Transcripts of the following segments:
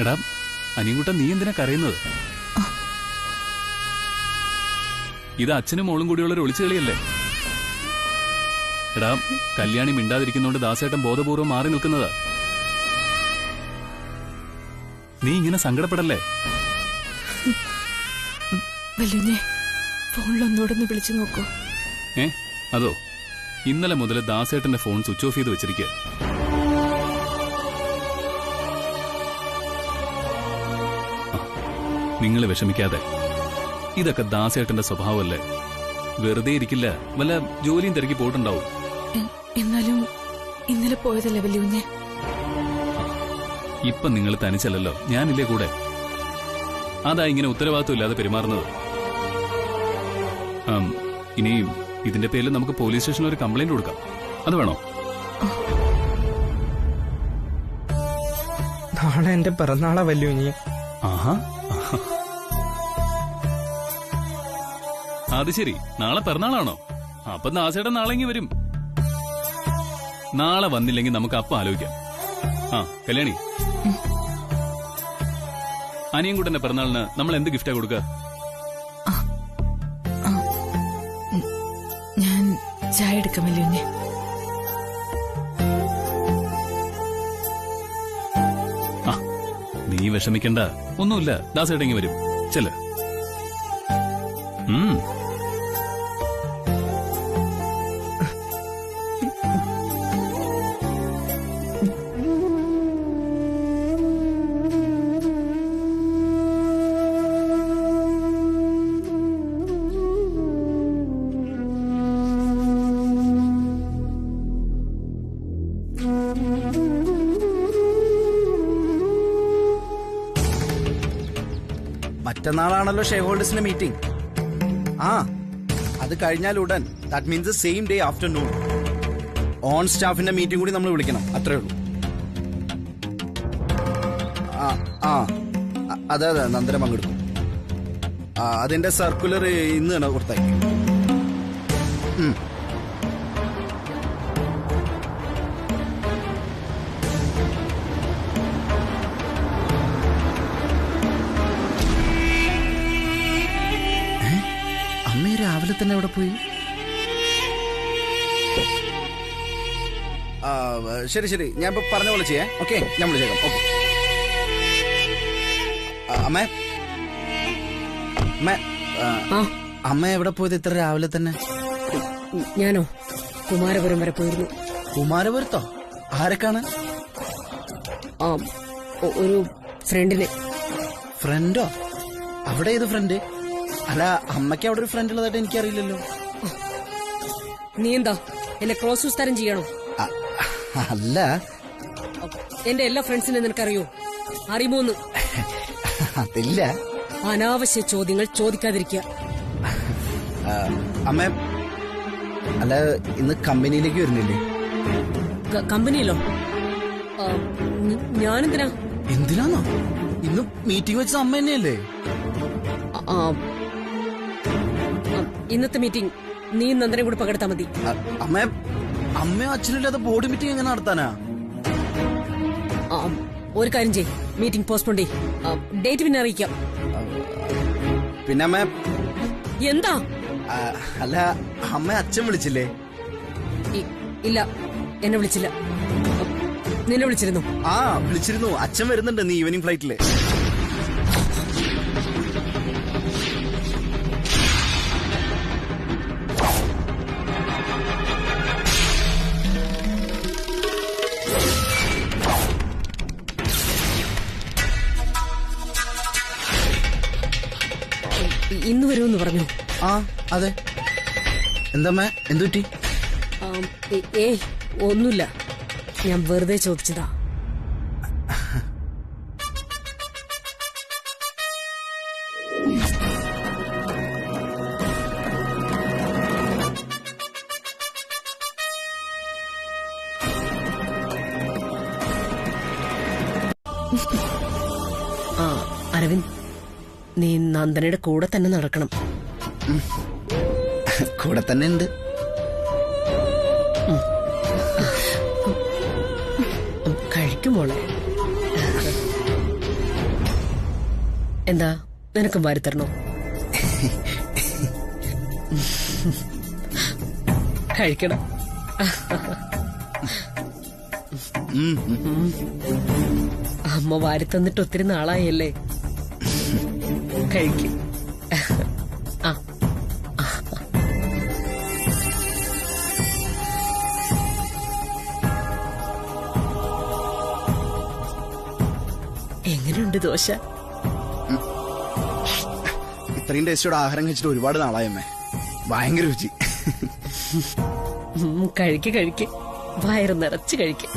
എടാ അനിയൻകുട്ട, നീ എന്തിനാ കരയുന്നത്? ഇത് അച്ഛനും മോളും കൂടിയുള്ളൊരു ഒളിച്ചുകളിയല്ലേ? എടാ, കല്യാണി മിണ്ടാതിരിക്കുന്നോണ്ട് ദാസേട്ടൻ ബോധപൂർവ്വം മാറി നിൽക്കുന്നതാ. നീ ഇങ്ങനെ സങ്കടപ്പെടല്ലേ. ഫോണിലൊന്നോടൊന്ന് വിളിച്ചു നോക്കൂ. അതോ? ഇന്നലെ മുതൽ ദാസേട്ടന്റെ ഫോൺ സ്വിച്ച് ഓഫ് ചെയ്ത് വെച്ചിരിക്കുക. നിങ്ങൾ വിഷമിക്കാതെ. ഇതൊക്കെ ദാസേട്ടന്റെ സ്വഭാവമല്ലേ. വെറുതെ ഇരിക്കില്ല, വല്ല ജോലിയും തിരക്കി പോയിട്ടുണ്ടാവും. എന്നാലും ഇന്നലെ പോയതല്ലേ വല്യുഞ്ഞെ. ഇപ്പൊ നിങ്ങൾ തനിച്ചല്ലോ, ഞാനില്ലേ കൂടെ. അതാ ഇങ്ങനെ ഉത്തരവാദിത്വം ഇല്ലാതെ പെരുമാറുന്നത്. ഇനി ഇതിന്റെ പേരിൽ നമുക്ക് പോലീസ് സ്റ്റേഷനിൽ ഒരു കംപ്ലൈന്റ് കൊടുക്കാം. അത് വേണോ? നാളെ എന്റെ പിറന്നാളാ വല്യുഞ്ഞെ. ആഹാ, അത് ശരി, നാളെ പിറന്നാളാണോ? അപ്പൊ ദാസേട്ടൻ നാളെ ഇങ്ങ് വരും. നാളെ വന്നില്ലെങ്കിൽ നമുക്ക് അപ്പം ആലോചിക്കാം. കല്യാണി, അനിയൻകുട്ടന്റെ പിറന്നാളിന് നമ്മൾ എന്ത് ഗിഫ്റ്റാ കൊടുക്കുക? ഞാൻ ചായ എടുക്കാം വല്യുഞ്ഞെ. നീ വിഷമിക്കണ്ട, ഒന്നുമില്ല. ദാസേട്ടൻ ഇങ്ങ് വരും. ചെല്ല്. മറ്റന്നാളാണല്ലോ ഷെയർ ഹോൾഡേഴ്സിന്റെ മീറ്റിംഗ്. അത് കഴിഞ്ഞാൽ ഉടൻ, that means same day afternoon on സ്റ്റാഫിന്റെ മീറ്റിംഗ് കൂടി നമ്മൾ വിളിക്കണം. അത്രേ ഉള്ളൂ. അതെ, നന്ദന പങ്കെടുക്കും. അതിന്റെ സർക്കുലർ ഇന്ന് തന്നെ കൊടുത്തയക്കും. അമ്മ രാവിലെ തന്നെ എവിടെ പോയി? ശരി ശരി, ഞാൻ ഇപ്പൊ പറഞ്ഞ പോലെ ചെയ്യാം. ഓക്കെ, ഞാൻ വിളിച്ചേക്കാം. ഓക്കെ. അമ്മേ, അമ്മ എവിടെ പോയത് ഇത്ര രാവിലെ തന്നെ? ഞാനോ കുമാരപുരം വരെ പോയിരുന്നു. കുമാരപുരത്തോ? ആരൊക്കെയാണ്? ഒരു ഫ്രണ്ടിനെ. ഫ്രണ്ടോ? അവിടെ ഏത് ഫ്രണ്ട്? അല്ല, അമ്മയ്ക്ക് അവിടെ ഒരു ഫ്രണ്ട് ഉള്ളതായിട്ട് എനിക്കറിയില്ലല്ലോ. നീ എന്താ എന്നെ ക്രോസ് വിസ്താരം ചെയ്യണോ? അല്ല, എന്റെ എല്ലാ ഫ്രണ്ട്സിനെ നിനക്കറിയോ? അറിയുമോന്ന്? അതില്ല. അനാവശ്യ ചോദ്യങ്ങൾ ചോദിക്കാതിരിക്കുക. അമ്മ, അല്ല, ഇന്ന് കമ്പനിയിലേക്ക് വരുന്നില്ലേ? കമ്പനിയിലോ? ഞാനെന്തിനാ? എന്തിനാന്നോ? ഇന്ന് മീറ്റിംഗ് വെച്ച അമ്മ തന്നെയല്ലേ? ഇന്നത്തെ മീറ്റിംഗ് നീ നന്ദനെ കൂടി പകർത്താ മതി. അമ്മയോ അച്ഛനില്ലാതെ ബോർഡ് മീറ്റിംഗ് എങ്ങനെ നടത്താനാ? ഒരു കാര്യം ചെയ്യ്, മീറ്റിംഗ് പോസ്റ്റ്പോൺ ചെയ്യ്. ഡേറ്റ് പിന്നെ അറിയിക്കാം. പിന്നെ അമ്മ എന്താ? അല്ല, അമ്മ അച്ഛൻ വിളിച്ചില്ലേ? ഇല്ല, എന്നെ വിളിച്ചില്ല. നിന്നെ വിളിച്ചിരുന്നു? വിളിച്ചിരുന്നു. അച്ഛൻ വരുന്നുണ്ട് നീ ഈവനിംഗ് ഫ്ലൈറ്റില്. ഇന്ന് വരുമെന്ന് പറഞ്ഞു. അതെ. എന്താ എന്തുപറ്റി? ഒന്നുമില്ല, ഞാൻ വെറുതെ ചോദിച്ചതാ. അരവിന്ദ്, നീ നന്ദനയുടെ കൂടെ തന്നെ നടക്കണം. കൂടെ തന്നെ ഉണ്ട്. കഴിക്കുമോളെ. എന്താ നിനക്കും വാരിത്തരണോ? കഴിക്കണം. അമ്മ വാരിത്തന്നിട്ട് ഒത്തിരി നാളായല്ലേ? കഴിക്കും. ആ എങ്ങനെയുണ്ട് ദോശ? ഇത്രയും ടേസ്റ്റോടെ ആഹാരം കഴിച്ചിട്ട് ഒരുപാട് നാളായമ്മേ. ഭയങ്കര രുചി. കഴിക്ക് കഴിക്ക്, വയറ് നിറച്ച് കഴിക്ക്.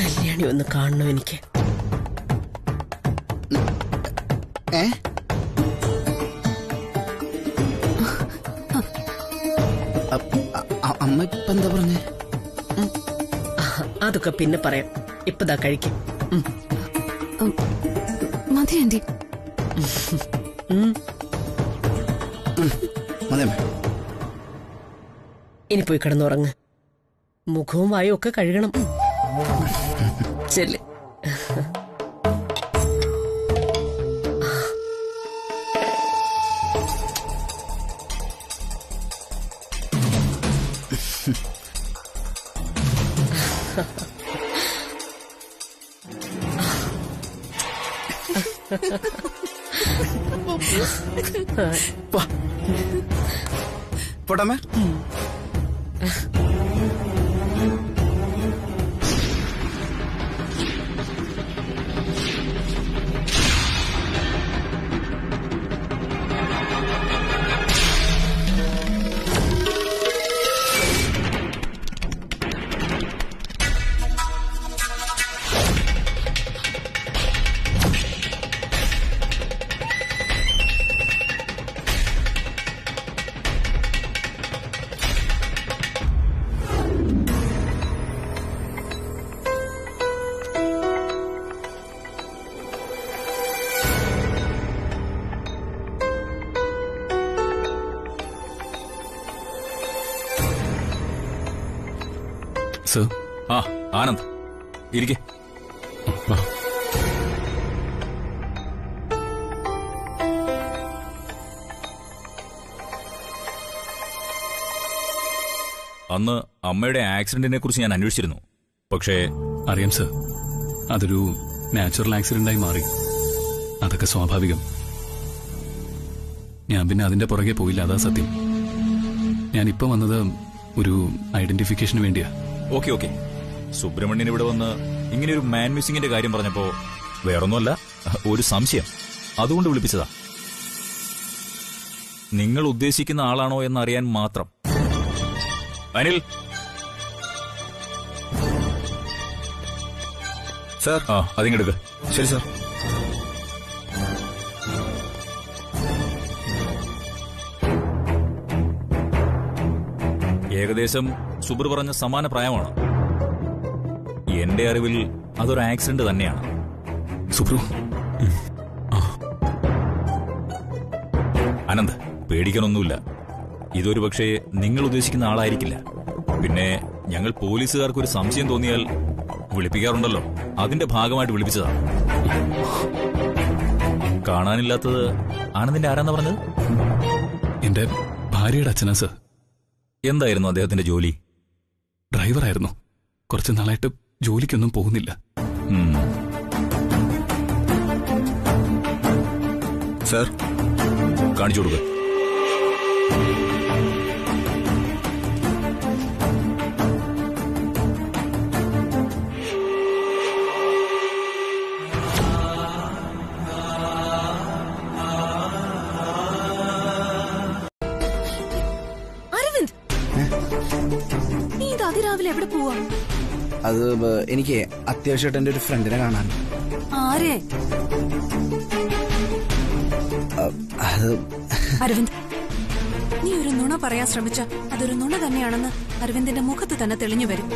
കല്യാണി ഒന്ന് കാണണം എനിക്ക്. അമ്മ ഇപ്പൊ എന്താ പറഞ്ഞേ? അതൊക്കെ പിന്നെ പറയാം. ഇപ്പതാ കഴിക്കും. മതി ആന്റി. മതിയമ്മേ. ഇനി പോയി കിടന്നുറങ്ങ്. മുഖവും വായും ഒക്കെ കഴുകണം. ചെല്ല്. പോട്ടമ്മേ. സർ. ആ ആനന്ദ് ഇരിക്കെ. അന്ന് അമ്മയുടെ ആക്സിഡന്റിനെ കുറിച്ച് ഞാൻ അന്വേഷിച്ചിരുന്നു. പക്ഷേ അറിയാം സർ, അതൊരു നാച്ചുറൽ ആക്സിഡന്റായി മാറി. അതൊക്കെ സ്വാഭാവികം. ഞാൻ പിന്നെ അതിന്റെ പുറകെ പോയില്ല, അതാ സത്യം. ഞാനിപ്പോ വന്നത് ഒരു ഐഡന്റിഫിക്കേഷന് വേണ്ടിയാ. Okay okay. സുബ്രഹ്മണ്യൻ ഇവിടെ വന്ന് ഇങ്ങനെയൊരു മാൻ മിസ്സിംഗിന്റെ കാര്യം പറഞ്ഞപ്പോ വേറൊന്നുമല്ല, ഒരു സംശയം. അതുകൊണ്ട് വിളിപ്പിച്ചതാ. നിങ്ങൾ ഉദ്ദേശിക്കുന്ന ആളാണോ എന്നറിയാൻ മാത്രം. അനിൽ. സാർ. ആ അതിങ്ങെടുക്ക. ശരി സാർ. ഏകദേശം സുബ്ര പറഞ്ഞ സമാന പ്രായമാണ്. എന്റെ അറിവിൽ അതൊരു ആക്സിഡന്റ് തന്നെയാണ്. സുബ്രു. അനന്ത്, പേടിക്കാനൊന്നുമില്ല. ഇതൊരു പക്ഷേ നിങ്ങൾ ഉദ്ദേശിക്കുന്ന ആളായിരിക്കില്ല. പിന്നെ ഞങ്ങൾ പോലീസുകാർക്ക് ഒരു സംശയം തോന്നിയാൽ വിളിപ്പിക്കാറുണ്ടല്ലോ, അതിന്റെ ഭാഗമായിട്ട് വിളിപ്പിച്ചതാണ്. കാണാനില്ലാത്തത് ആനന്ദിന്റെ ആരാന്നാ പറഞ്ഞത്? എന്റെ ഭാര്യയുടെ അച്ഛനാ സർ. എന്തായിരുന്നു അദ്ദേഹത്തിന്റെ ജോലി? ഡ്രൈവറായിരുന്നു. കുറച്ചു നാളായിട്ട് ജോലിക്കൊന്നും പോകുന്നില്ല. സർ, കാണിച്ചു കൊടുക്ക. അരവിന്ദ്, നീ ഇത് അതിരാവിലെ എവിടെ പോവാ? അത് എനിക്ക് അത്യാവശ്യമായിട്ട് എന്റെ ഒരു ഫ്രണ്ടിനെ കാണാൻ. ആരെ? അത് അരവിന്ദ്, നീ ഒരു നുണ പറയാൻ ശ്രമിച്ച അതൊരു നുണ തന്നെയാണെന്ന് അരവിന്ദിന്റെ മുഖത്ത് തന്നെ തെളിഞ്ഞു വരും.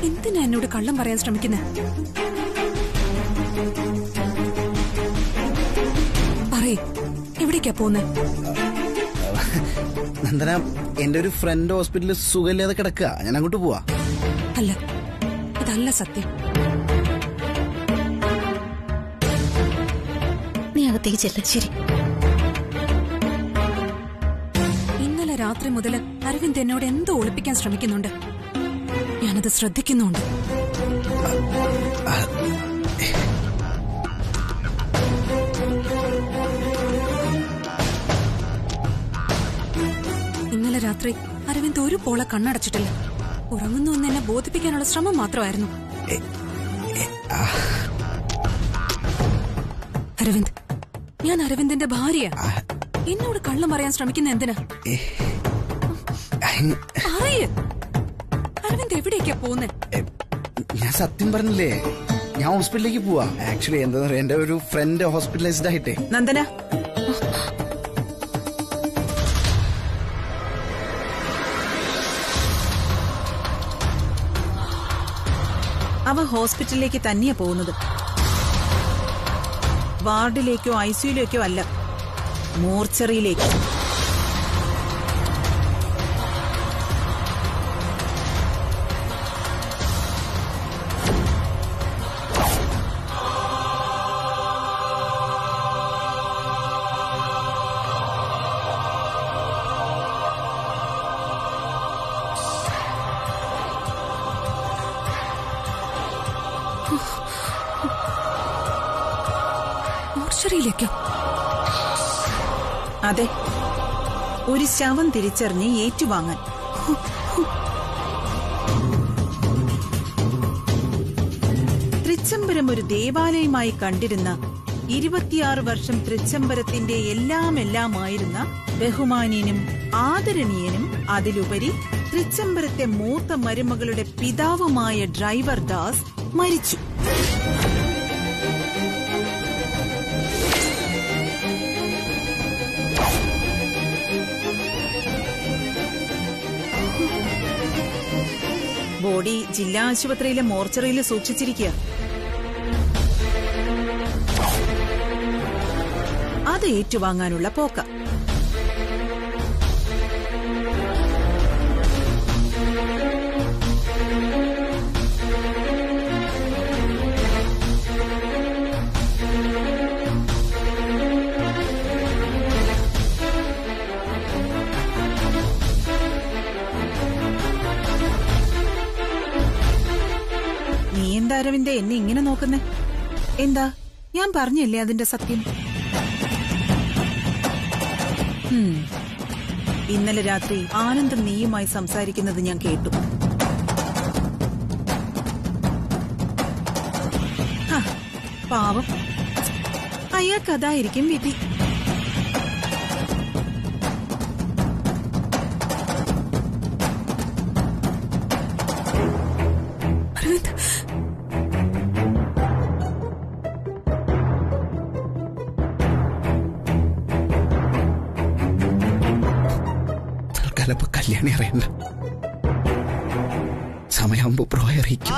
എന്തിനാ എന്നോട് കള്ളം പറയാൻ ശ്രമിക്കുന്നത്? പറയ്, എവിടേക്കാ പോന്നെ? നന്ദന, എന്റെ ഒരു ഫ്രണ്ട് ഹോസ്പിറ്റലിൽ സുഖമില്ലാതെ കിടക്കുക. ഞാൻ അങ്ങോട്ട് പോവാ. അല്ല, ഇതല്ല സത്യം. നീ അകത്തേക്ക് ചെല്ല. ശരി. ഇന്നലെ രാത്രി മുതൽ അരവിന്ദ് എന്നോട് എന്തോ ഒളിപ്പിക്കാൻ ശ്രമിക്കുന്നുണ്ട്. ഞാനത് ശ്രദ്ധിക്കുന്നുണ്ട്. ഇന്നലെ രാത്രി അരവിന്ദ് ഒരു പോള കണ്ണടച്ചിട്ടില്ല. ഉറങ്ങുന്നു എന്ന് എന്നെ ബോധിപ്പിക്കാനുള്ള ശ്രമം മാത്രമായിരുന്നു. അരവിന്ദ്, ഞാൻ അരവിന്ദിന്റെ ഭാര്യ. എന്നോട് കള്ളം പറയാൻ ശ്രമിക്കുന്ന എന്തിനാ? പറയ്, അരവിന്ദ് എവിടേക്കാ പോകുന്നേ? ഞാൻ സത്യം പറഞ്ഞില്ലേ, ഞാൻ ഹോസ്പിറ്റലിലേക്ക് പോവാ. ആക്ച്വലി എന്താ പറയാ, എന്റെ ഒരു ഫ്രണ്ട് ഹോസ്പിറ്റലൈസ്ഡ് ആയിട്ടേ. നന്ദന, അവ ഹോസ്പിറ്റലിലേക്ക് തന്നെയാ പോകുന്നത്. വാർഡിലേക്കോ ഐസിയുലേക്കോ അല്ല, മോർച്ചറിയിലേക്ക്. മോർച്ചറിയിലേക്കോ? അതെ, ഒരു ശവം തിരിച്ചറിഞ്ഞ് ഏറ്റുവാങ്ങാൻ. തൃച്ചംബരം ഒരു ദേവാലയമായി കണ്ടിരുന്ന 26 വർഷം തൃച്ചംബരത്തിന്റെ എല്ലാമായിരുന്ന ബഹുമാനീയനും ആദരണീയനും അതിലുപരി തൃച്ചംബരത്തെ മൂത്ത മരുമകളുടെ പിതാവുമായ ഡ്രൈവർ ദാസ് മരിച്ചു. ബോഡി ജില്ലാ ആശുപത്രിയിലെ മോർച്ചറിയിൽ സൂക്ഷിച്ചിരിക്കുക. അത് ഏറ്റുവാങ്ങാനുള്ള പോക്ക. നീ എന്താ അരവിന്ദ് എന്നെ ഇങ്ങനെ നോക്കുന്നേ? എന്താ, ഞാൻ പറഞ്ഞില്ലേ അതിന്റെ സത്യം? ഇന്നലെ രാത്രി ആനന്ദം നീയുമായി സംസാരിക്കുന്നത് ഞാൻ കേട്ടു. പാവം, അയാൾക്കതായിരിക്കും വിധി. തൽക്കാലം കല്യാണി അറിയണ്ട. സമയമാകുമ്പോ പ്രോയ അറിയിക്കും.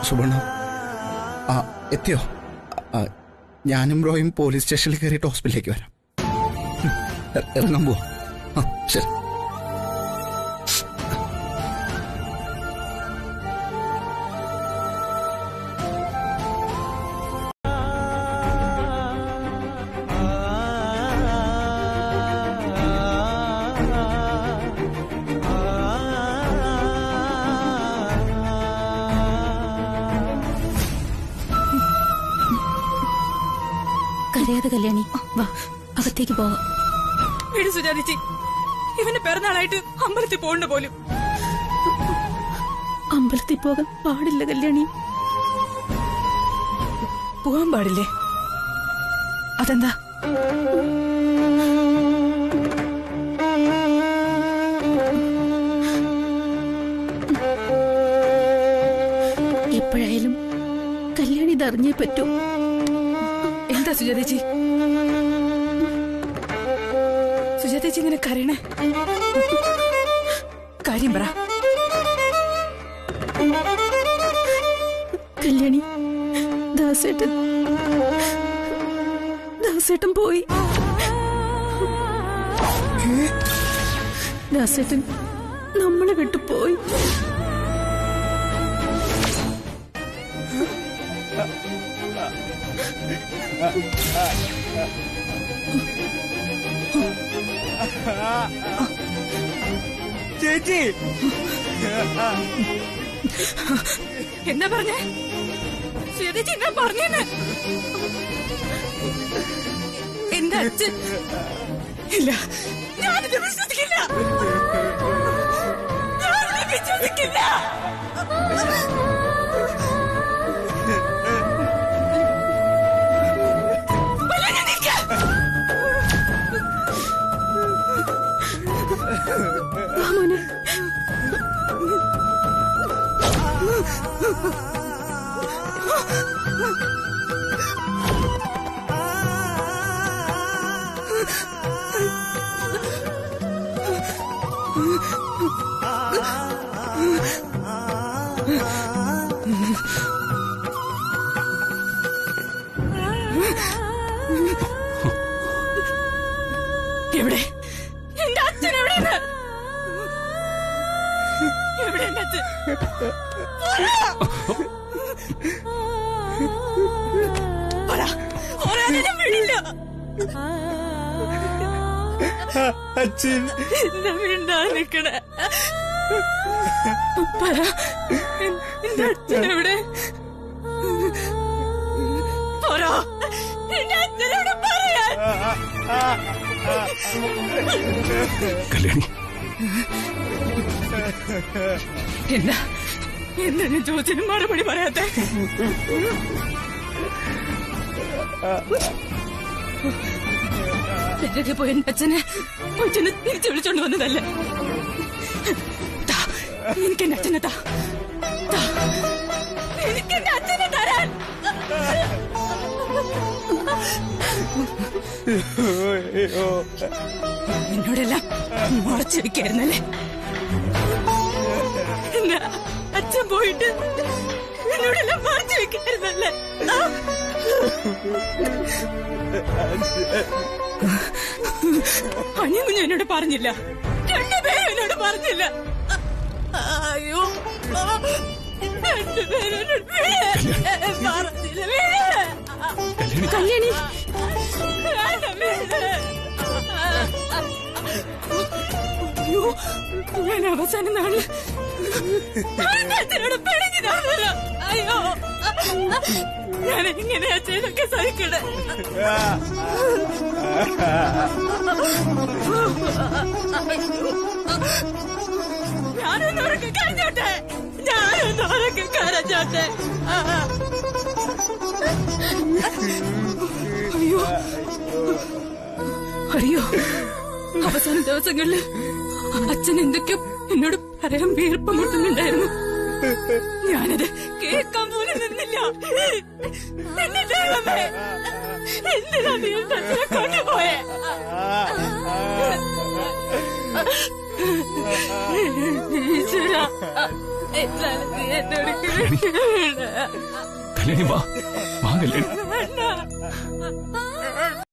സുബർണ എത്തിയോ? ഞാനും ബ്രോയും പോലീസ് സ്റ്റേഷനിൽ കയറിയിട്ട് ഹോസ്പിറ്റലിലേക്ക് വരാം. ഇറങ്ങാൻ പോവാ. ശരി. കരയാതെ കല്യാണി, വാ അകത്തേക്ക് പോവാം. വീട് സുജാതിച്ചി, ഇവന്റെ പിറന്നാളായിട്ട് അമ്പലത്തിൽ പോകണ്ട പോലും. അമ്പലത്തിൽ പോകാൻ പാടില്ല കല്യാണി. പോകാൻ പാടില്ലേ? അതെന്താ? എപ്പോഴായാലും കല്യാണി പറ്റൂ. എന്താ സുജാതേച്ചി? സുജാതേച്ചി ഇങ്ങനെ കരയണേ? കാര്യം പറ. കല്യാണി, ദാസേട്ടൻ പോയി. ദാസേട്ടൻ നമ്മളെ വിട്ടു പോയി. ചേച്ചി, എന്താ പറഞ്ഞേ? സുജാതേച്ചി എന്താ പറഞ്ഞേ? എന്റെ അച്ഛൻ ഇല്ല, ഞാനിത് വിശ്വസിക്കില്ല. ഞാനിത് വിശ്വസിക്കില്ല. മോനെ, എവിടെ എന്റെ അച്ഛൻ? എവിടെയാണ്? എവിടെ എന്റെ അച്ഛൻ? അച്ഛൻ എന്താ മിണ്ടാ നിക്കണേ? പറ, എന്റെ അച്ഛൻ എവിടെ? പറ, എന്റെ അച്ഛനോട് പറയാൻ. കല്യാണി, എന്താ ഞാൻ ചോദിച്ചതിന് മറുപടി പറയാത്തെ? പോയി എന്റെ അച്ഛനെ തിരിച്ചു വിളിച്ചോണ്ട് വന്നതല്ലേ? എനിക്ക് എന്റെ അച്ഛനെ എനിക്ക് എന്റെ അച്ഛനെ തരാൻ. എന്നോടെല്ലാം മറച്ചു വെക്കായിരുന്നല്ലേ? എന്താ അച്ഛൻ പോയിട്ട് എന്നോടെല്ലാം മറച്ചു വെക്കായിരുന്നല്ലേ? അനിയൻ എന്നോട് പറഞ്ഞില്ല, രണ്ടുപേരും എന്നോട് പറഞ്ഞില്ല. അയ്യോ, രണ്ടുപേരും എന്നോട് പറഞ്ഞില്ല. കല്യാണി, അയ്യോ, ഞാൻ അവസാന നാള് അച്ഛനോട് പിണങ്ങി നടന്നല്ലോ. അയ്യോ, ഞാൻ എങ്ങനെ അച്ഛനൊക്കെ സഹിക്കണേ? ഞാനൊന്നൊക്കെ കരഞ്ഞോട്ടെ, ഞാനൊന്നൊക്കെ കരഞ്ഞോട്ടെ. അയ്യോ അറിയോ, അവസാന ദിവസങ്ങളില് അച്ഛൻ എന്തൊക്കെയോ എന്നോട് പറയാൻ വീർപ്പം മുട്ടുന്നുണ്ടായിരുന്നു. ഞാനത് കേൾക്കാൻ പോലും നിന്നില്ല. എന്റെ ദൈവമേ, എന്തിനാ നീ അച്ഛനെ കൊണ്ടുപോയേ? ഈശ്വരാ, എന്താണ് നീ എന്നോട് കല്യാണി, വാ കല്യാണി.